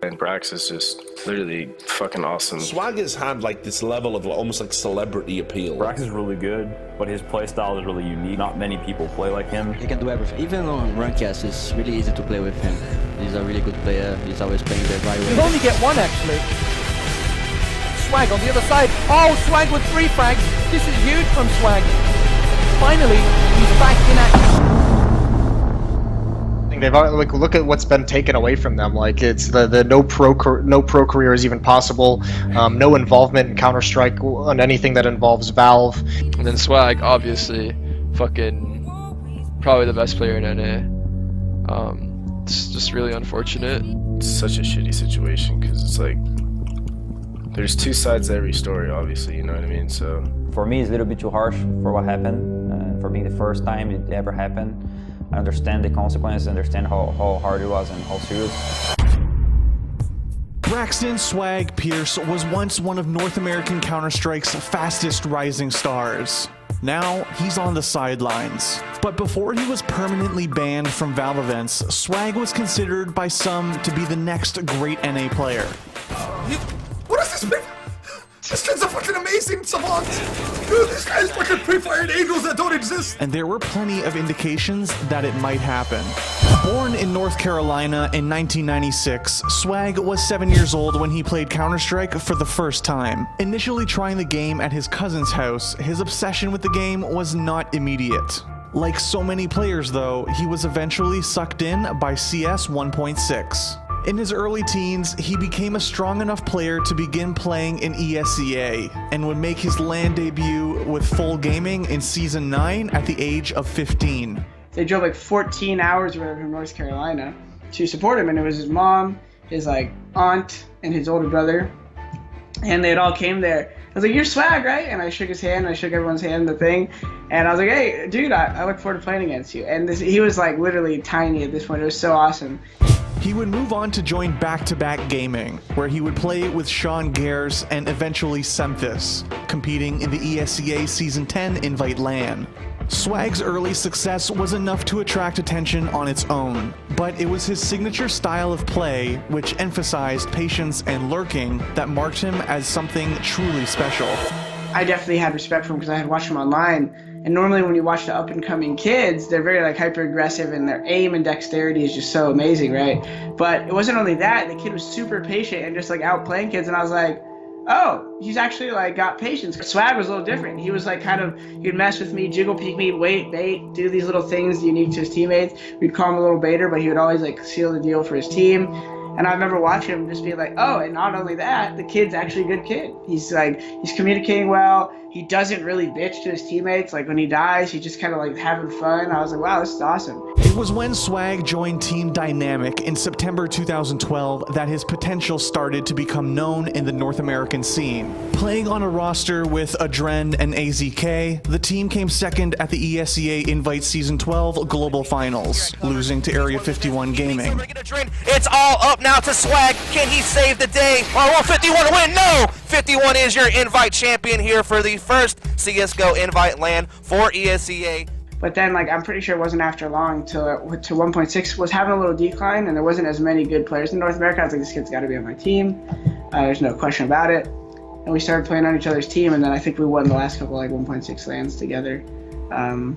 And Brax is just literally fucking awesome. Swag has had like this level of almost like celebrity appeal. Brax is really good, but his play style is really unique. Not many people play like him. He can do everything. Even on Rankcast, it's really easy to play with him. He's a really good player. He's always playing the right way. You only get one actually. Swag on the other side. Oh, Swag with 3 frags. This is huge from Swag. Finally, he's back in action. They've like look at what's been taken away from them. Like it's the no pro career is even possible. No involvement in Counter-Strike on anything that involves Valve. And then Swag, obviously, fucking probably the best player in NA. It's just really unfortunate. It's such a shitty situation because it's like there's 2 sides to every story, obviously. You know what I mean? So For me, it's a little bit too harsh for what happened. For being the first time it ever happened. I understand the consequences, understand how hard it was and how serious. Braxton Swag Pierce was once one of North American Counter-Strike's fastest rising stars. Now, he's on the sidelines. But before he was permanently banned from Valve events, Swag was considered by some to be the next great NA player. What is this, man? This kid's a fucking amazing savant! Dude, this guy's fucking pre-fired angels that don't exist! And there were plenty of indications that it might happen. Born in North Carolina in 1996, Swag was 7 years old when he played Counter-Strike for the first time. Initially trying the game at his cousin's house, his obsession with the game was not immediate. Like so many players though, he was eventually sucked in by CS 1.6. In his early teens, he became a strong enough player to begin playing in ESEA, and would make his LAN debut with full gaming in Season 9 at the age of 15. They drove like 14 hours or whatever from North Carolina to support him, and it was his mom, his like aunt, and his older brother, and they had all came there. I was like, "You're Swag, right?" And I shook his hand, I shook everyone's hand in the thing, and I was like, "Hey, dude, I look forward to playing against you." And he was like literally tiny at this point. It was so awesome. He would move on to join Back-to-Back Gaming, where he would play with Sean Gares and eventually Semphis, competing in the ESEA Season 10 Invite LAN. Swag's early success was enough to attract attention on its own, but it was his signature style of play, which emphasized patience and lurking, that marked him as something truly special. I definitely had respect for him because I had watched him online. And normally when you watch the up-and-coming kids, they're very like hyper-aggressive and their aim and dexterity is just so amazing, right? But it wasn't only that, the kid was super patient and just like outplaying kids, and I was like, oh, he's actually like got patience. Swag was a little different. He was like kind of, he'd mess with me, jiggle peek me, wait, bait, do these little things unique to his teammates. We'd call him a little baiter, but he would always like seal the deal for his team. And I remember watching him just be like, oh, and not only that, the kid's actually a good kid. He's like, he's communicating well. He doesn't really bitch to his teammates. Like when he dies, he's just kind of like having fun. I was like, wow, this is awesome. It was when Swag joined Team Dynamic in September 2012 that his potential started to become known in the North American scene. Playing on a roster with Adren and AZK, the team came second at the ESEA Invite Season 12 Global Finals, losing to Area 51 Gaming. It's all up now to Swag. Can he save the day? Or will 51 win? No! 51 is your Invite champion here for the first CSGO Invite LAN for ESEA. But then, like, I'm pretty sure it wasn't after long till 1.6 was having a little decline, and there wasn't as many good players in North America. I was like, this kid's got to be on my team. There's no question about it. And we started playing on each other's team, and then I think we won the last couple, like, 1.6 LANs together. And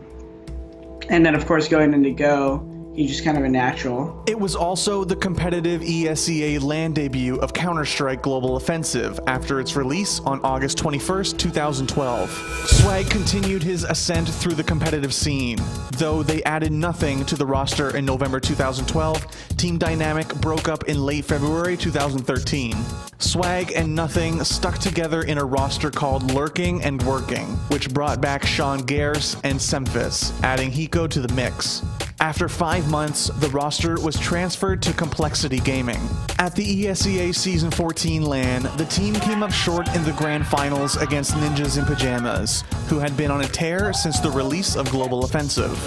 then, of course, going into Go, he's just kind of a natural. It was also the competitive ESEA LAN debut of Counter-Strike Global Offensive after its release on August 21st, 2012. Swag continued his ascent through the competitive scene. Though they added nothing to the roster in November 2012, Team Dynamic broke up in late February 2013. Swag and Nothing stuck together in a roster called Lurking and Working, which brought back Sean Gares and Semphis, adding Hiko to the mix. After 5 months, the roster was transferred to Complexity Gaming. At the ESEA Season 14 LAN, the team came up short in the grand finals against Ninjas in Pajamas, who had been on a tear since the release of Global Offensive.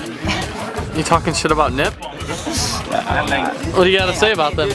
You talking shit about Nip? What do you got to say about them?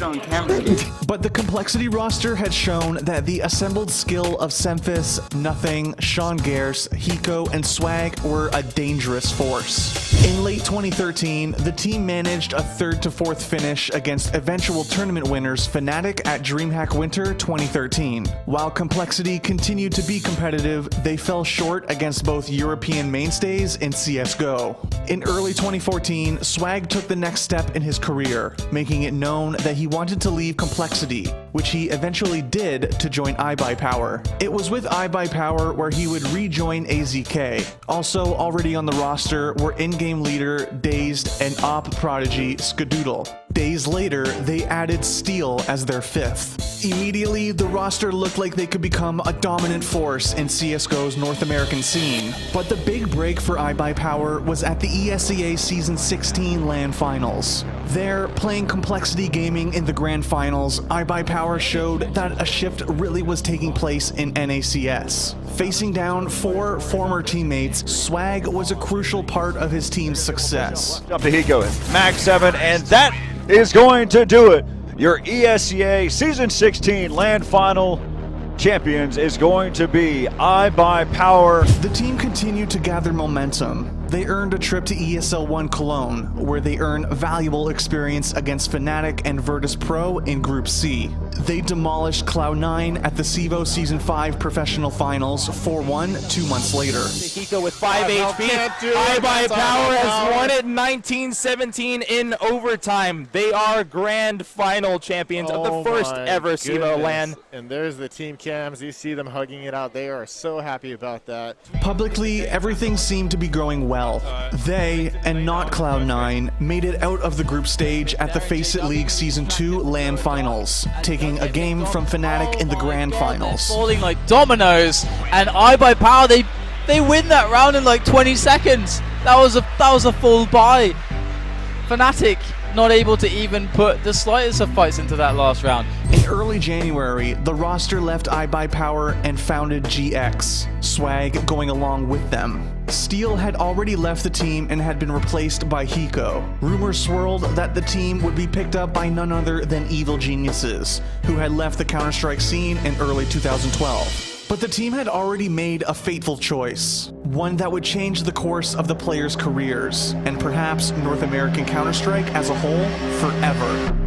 But the Complexity roster had shown that the assembled skill of Semphis, Nothing, Sean Gers, Hiko, and Swag were a dangerous force. In late 2013, the team managed a 3rd to 4th finish against eventual tournament winners Fnatic at DreamHack Winter 2013. While Complexity continued to be competitive, they fell short against both European mainstays in CSGO. In early 2014, Swag took the next step in his career, making it known that he wanted to leave Complexity, which he eventually did to join iBuyPower. It was with iBuyPower where he would rejoin AZK. Also already on the roster were in-game leader Dazed and op prodigy Skadoodle. Days later, they added Steel as their 5th. Immediately, the roster looked like they could become a dominant force in CSGO's North American scene. But the big break for iBuyPower was at the ESEA Season 16 LAN Finals. There, playing Complexity Gaming in the Grand Finals, iBuyPower showed that a shift really was taking place in NACS. Facing down 4 former teammates, Swag was a crucial part of his team's success. Up to Hiko in Max 7, and that is going to do it. Your ESEA Season 16 LAN Final champions is going to be iBuyPower. The team continued to gather momentum. They earned a trip to ESL 1 Cologne, where they earned valuable experience against Fnatic and Virtus Pro in Group C. They demolished Cloud9 at the CSGO Season 5 Professional Finals 4-1 2 months later. Hiko with 5 HP. iBuyPower has won it 19-17 in overtime. They are grand final champions of the first ever CSGO LAN. And there's the team cams. You see them hugging it out. They are so happy about that. Publicly, everything seemed to be going well. They, and not Cloud9, made it out of the group stage at the Face It League Season 2 LAN Finals, taking a game from Fnatic in the Grand Finals. Falling like dominoes, and iBuyPower, they win that round in like 20 seconds. That was a full buy. Fnatic not able to even put the slightest of fights into that last round. In early January, the roster left iBuyPower and founded GX, Swag going along with them. Steel had already left the team and had been replaced by Hiko. Rumors swirled that the team would be picked up by none other than Evil Geniuses, who had left the Counter-Strike scene in early 2012. But the team had already made a fateful choice, one that would change the course of the players' careers, and perhaps North American Counter-Strike as a whole forever.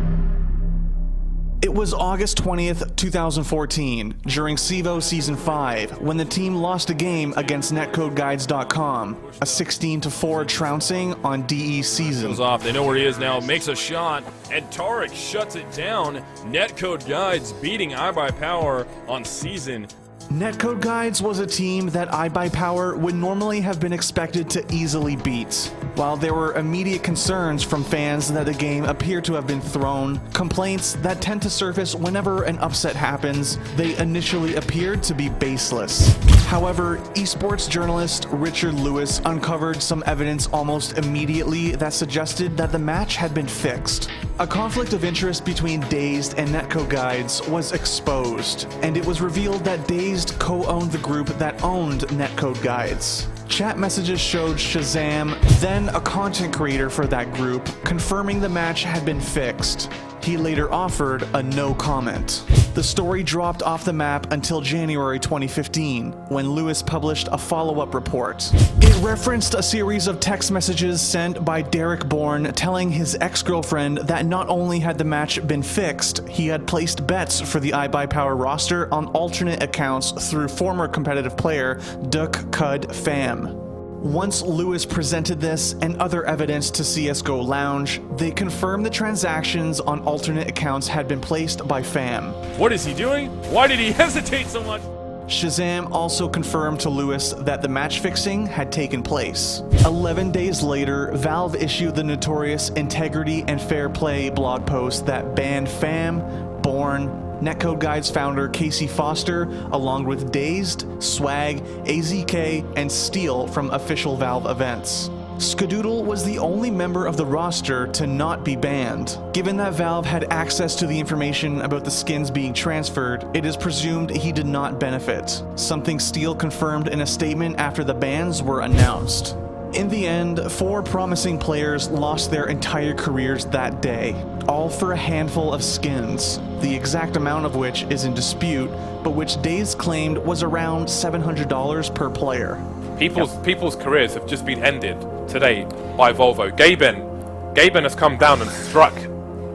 It was August 20th, 2014, during CSGO Season 5, when the team lost a game against NetcodeGuides.com, a 16-4 trouncing on DE Season. Goes off, they know where he is now, makes a shot, and Tarek shuts it down. Netcode Guides beating iBuyPower on Season. Netcode Guides was a team that iBuyPower would normally have been expected to easily beat. While there were immediate concerns from fans that the game appeared to have been thrown, complaints that tend to surface whenever an upset happens, they initially appeared to be baseless. However, esports journalist Richard Lewis uncovered some evidence almost immediately that suggested that the match had been fixed. A conflict of interest between Dazed and Netcode Guides was exposed, and it was revealed that Dazed co-owned the group that owned Netcode Guides. Chat messages showed Shazam, then a content creator for that group, confirming the match had been fixed. He later offered a no comment. The story dropped off the map until January 2015, when Lewis published a follow-up report. It referenced a series of text messages sent by Derek Bourne telling his ex-girlfriend that not only had the match been fixed, he had placed bets for the iBuyPower roster on alternate accounts through former competitive player Duck Cud Fam. Once Lewis presented this and other evidence to CSGO Lounge, they confirmed the transactions on alternate accounts had been placed by Fam. What is he doing? Why did he hesitate so much? Shazam also confirmed to Lewis that the match fixing had taken place. 11 days later, Valve issued the notorious Integrity and Fair Play blog post that banned Fam, Bourne, Netcode Guides founder Casey Foster, along with Dazed, Swag, AZK, and Steel from official Valve events. Skadoodle was the only member of the roster to not be banned. Given that Valve had access to the information about the skins being transferred, it is presumed he did not benefit, something Steel confirmed in a statement after the bans were announced. In the end, 4 promising players lost their entire careers that day, all for a handful of skins, the exact amount of which is in dispute, but which DaZe claimed was around $700 per player. People's careers have just been ended today by Volvo. Gaben has come down and struck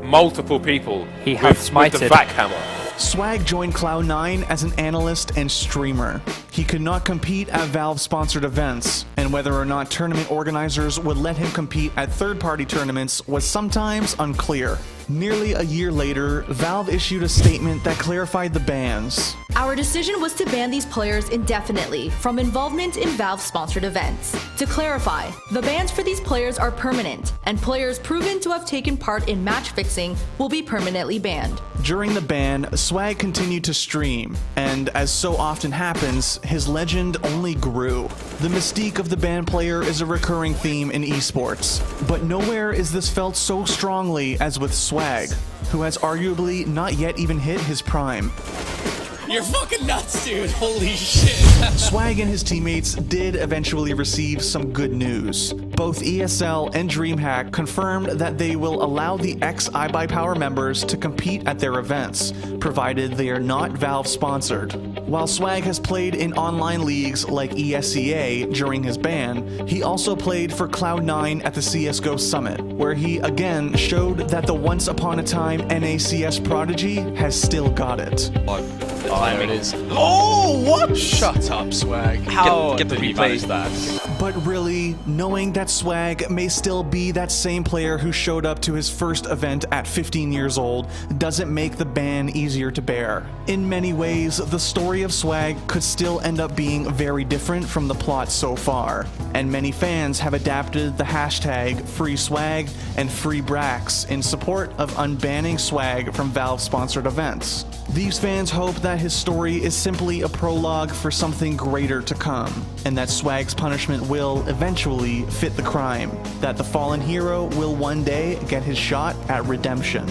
multiple people with the vac hammer. Swag joined Cloud9 as an analyst and streamer. He could not compete at Valve-sponsored events, and whether or not tournament organizers would let him compete at third-party tournaments was sometimes unclear. Nearly a year later, Valve issued a statement that clarified the bans. Our decision was to ban these players indefinitely from involvement in Valve-sponsored events. To clarify, the bans for these players are permanent, and players proven to have taken part in match fixing will be permanently banned. During the ban, Swag continued to stream, and as so often happens, his legend only grew. The mystique of the banned player is a recurring theme in esports, but nowhere is this felt so strongly as with Swag, who has arguably not yet even hit his prime. You're fucking nuts, dude. Holy shit. Swag and his teammates did eventually receive some good news. Both ESL and DreamHack confirmed that they will allow the ex-iBuyPower members to compete at their events, provided they are not Valve-sponsored. While Swag has played in online leagues like ESEA during his ban, he also played for Cloud9 at the CSGO Summit, where he again showed that the once-upon-a-time NACS prodigy has still got it. There it is. Oh, what? Shut up, Swag. How get the did he replays. manage that? But really, knowing that Swag may still be that same player who showed up to his first event at 15 years old doesn't make the ban easier to bear. In many ways, the story of Swag could still end up being very different from the plot so far, and many fans have adapted the hashtag #FreeSwag and #FreeBrax in support of unbanning Swag from Valve-sponsored events. These fans hope that his story is simply a prologue for something greater to come, and that Swag's punishment will eventually fit the crime, that the fallen hero will one day get his shot at redemption.